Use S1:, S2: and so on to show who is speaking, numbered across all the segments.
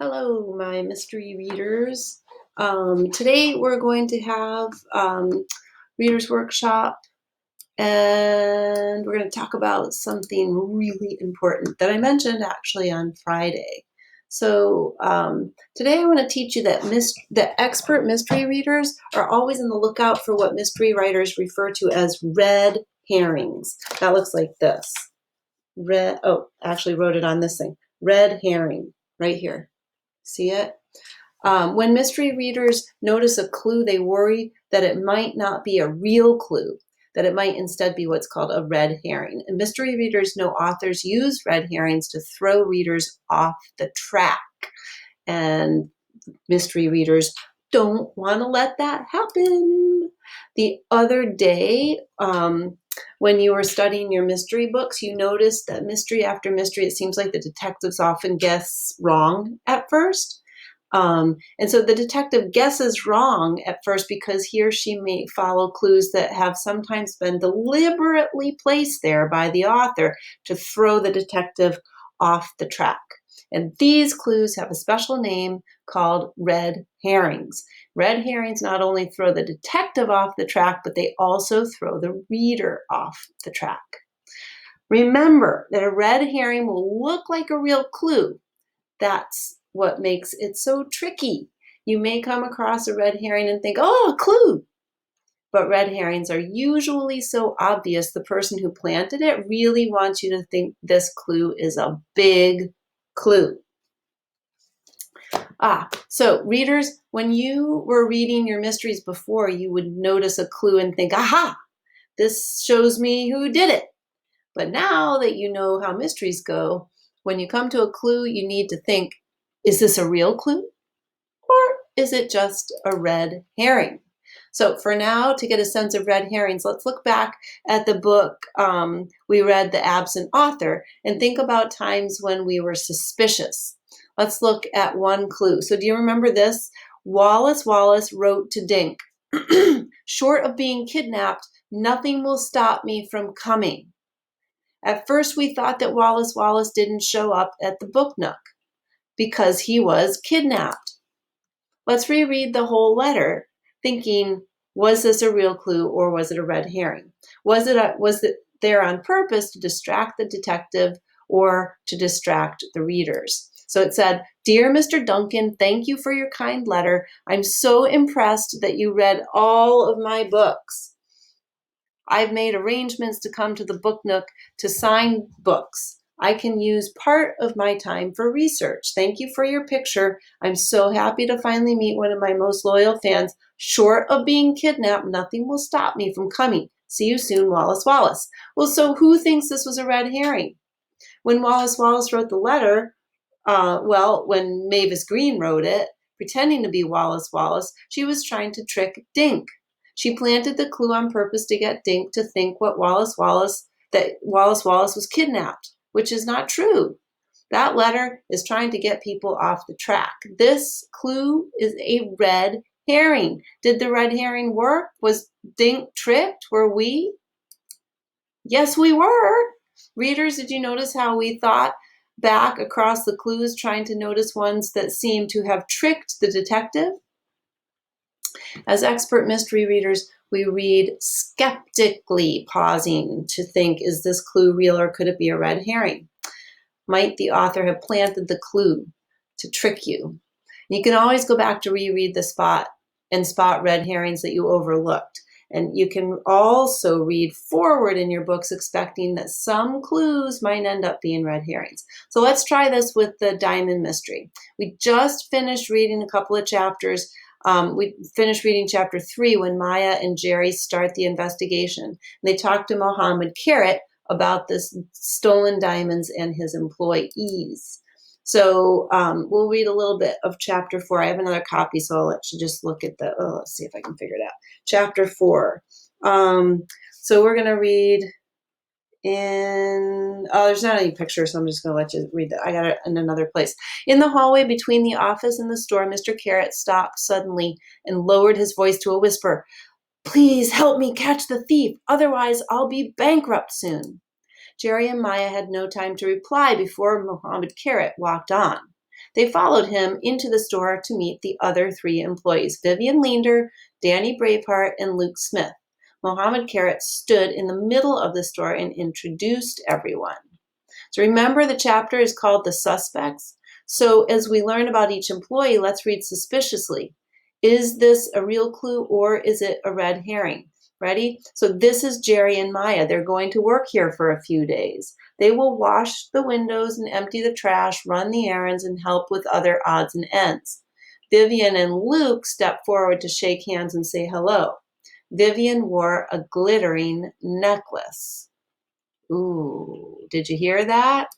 S1: Hello, my mystery readers. Today we're going to have Reader's Workshop, and we're going to talk about something really important that I mentioned actually on Friday. So today I want to teach you that expert mystery readers are always on the lookout for what mystery writers refer to as red herrings. That looks like this. Actually wrote it on this thing. Red herring, right here. See it? When mystery readers notice a clue, they worry that it might not be a real clue, that it might instead be what's called a red herring. And mystery readers know authors use red herrings to throw readers off the track. And mystery readers don't want to let that happen. The other day, when you were studying your mystery books, you noticed that mystery after mystery, it seems like the detectives often guess wrong at first. And so the detective guesses wrong at first because he or she may follow clues that have sometimes been deliberately placed there by the author to throw the detective off the track. And these clues have a special name called red herrings. Red herrings not only throw the detective off the track, but they also throw the reader off the track. Remember that a red herring will look like a real clue. That's what makes it so tricky. You may come across a red herring and think, oh, a clue. But red herrings are usually so obvious, the person who planted it really wants you to think this clue is a big clue. So readers, when you were reading your mysteries before, you would notice a clue and think, aha, this shows me who did it. But now that you know how mysteries go, when you come to a clue, you need to think, is this a real clue? Or is it just a red herring? So for now, to get a sense of red herrings, let's look back at the book we read, The Absent Author, and think about times when we were suspicious. Let's look at one clue. So do you remember this? Wallace wrote to Dink, short of being kidnapped, nothing will stop me from coming. At first, we thought that Wallace didn't show up at the book nook because he was kidnapped. Let's reread the whole letter, thinking, was this a real clue or was it a red herring? Was it there on purpose to distract the detective or to distract the readers? So it said, Dear Mr. Duncan, thank you for your kind letter. I'm so impressed that you read all of my books. I've made arrangements to come to the book nook to sign books. I can use part of my time for research. Thank you for your picture. I'm so happy to finally meet one of my most loyal fans. Short of being kidnapped, nothing will stop me from coming. See you soon, Wallace. Well, so who thinks this was a red herring? When Wallace wrote the letter, when Mavis Green wrote it, pretending to be Wallace, she was trying to trick Dink. She planted the clue on purpose to get Dink to think that Wallace was kidnapped, which is not true. That letter is trying to get people off the track. This clue is a red herring. Did the red herring work? Was Dink tricked? Were we? Yes, we were. Readers, did you notice how we thought back across the clues, trying to notice ones that seemed to have tricked the detective? As expert mystery readers, we read skeptically, pausing to think, is this clue real or could it be a red herring? Might the author have planted the clue to trick you? You can always go back to reread the spot red herrings that you overlooked. And you can also read forward in your books expecting that some clues might end up being red herrings. So let's try this with the diamond mystery. We just finished reading a couple of chapters. We finished reading chapter 3 when Maya and Jerry start the investigation. They talk to Mohammed Carrot about this stolen diamonds and his employees. So we'll read a little bit of chapter 4. I have another copy, so I'll let you just look at let's see if I can figure it out. Chapter 4. So we're going to read there's not any picture, so I'm just going to let you read that. I got it in another place. In the hallway between the office and the store, Mr. Carrot stopped suddenly and lowered his voice to a whisper. Please help me catch the thief, otherwise I'll be bankrupt soon. Jerry and Maya had no time to reply before Mohammed Carrot walked on. They followed him into the store to meet the other 3 employees, Vivian Leander, Danny Braveheart, and Luke Smith. Mohammed Carrot stood in the middle of the store and introduced everyone. So remember, the chapter is called The Suspects. So as we learn about each employee, let's read suspiciously. Is this a real clue or is it a red herring? Ready? So this is Jerry and Maya. They're going to work here for a few days. They will wash the windows and empty the trash, run the errands, and help with other odds and ends. Vivian and Luke step forward to shake hands and say hello. Vivian wore a glittering necklace. Ooh, did you hear that?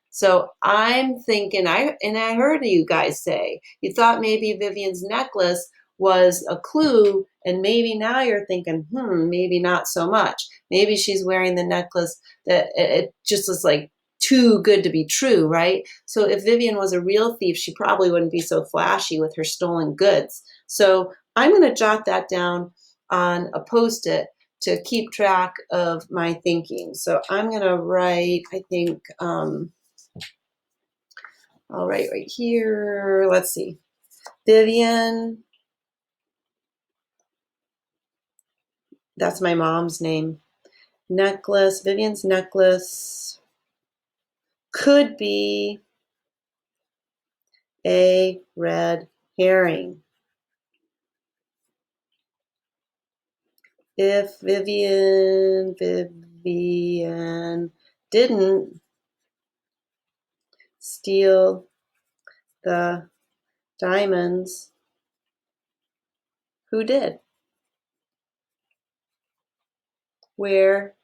S1: So I'm thinking, I heard you guys say, you thought maybe Vivian's necklace was a clue, and maybe now you're thinking, maybe not so much. Maybe she's wearing the necklace that it just is like too good to be true, right? So if Vivian was a real thief, she probably wouldn't be so flashy with her stolen goods. So I'm going to jot that down on a Post-it to keep track of my thinking. So I'm going to write, I think, I'll write right here. Let's see. Vivian, that's my mom's name. Necklace, Vivian's necklace could be a red herring. If Vivian didn't steal the diamonds, who did? Where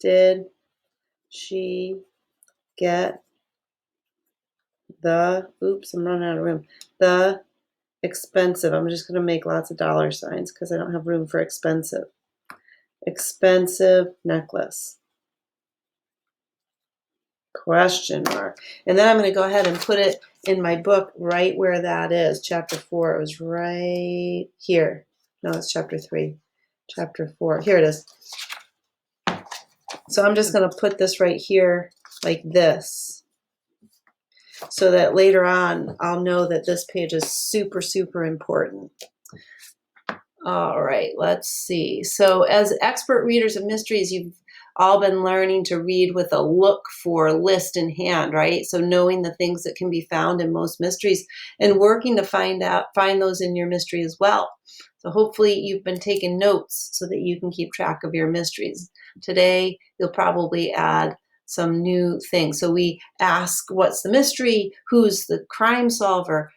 S1: did she get I'm running out of room. The expensive, I'm just going to make lots of dollar signs because I don't have room for expensive. Expensive necklace. Question mark. And then I'm going to go ahead and put it in my book right where that is. Chapter 4. It was right here. No, it's chapter 3. Chapter 4. Here it is. So I'm just going to put this right here like this, so that later on I'll know that this page is super, super important. All right, let's see. So as expert readers of mysteries, you've all been learning to read with a look for list in hand, right? So knowing the things that can be found in most mysteries and working to find those in your mystery as well. So hopefully you've been taking notes so that you can keep track of your mysteries. Today, you'll probably add some new things. So we ask, what's the mystery? Who's the crime solver?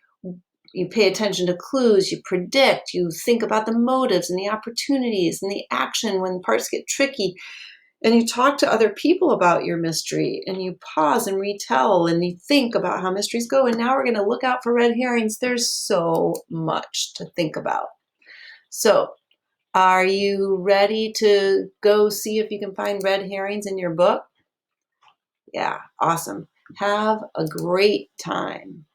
S1: You pay attention to clues, you predict, you think about the motives and the opportunities and the action when parts get tricky. And you talk to other people about your mystery, and you pause and retell, and you think about how mysteries go. And now we're going to look out for red herrings. There's so much to think about. So are you ready to go see if you can find red herrings in your book? Yeah, awesome. Have a great time.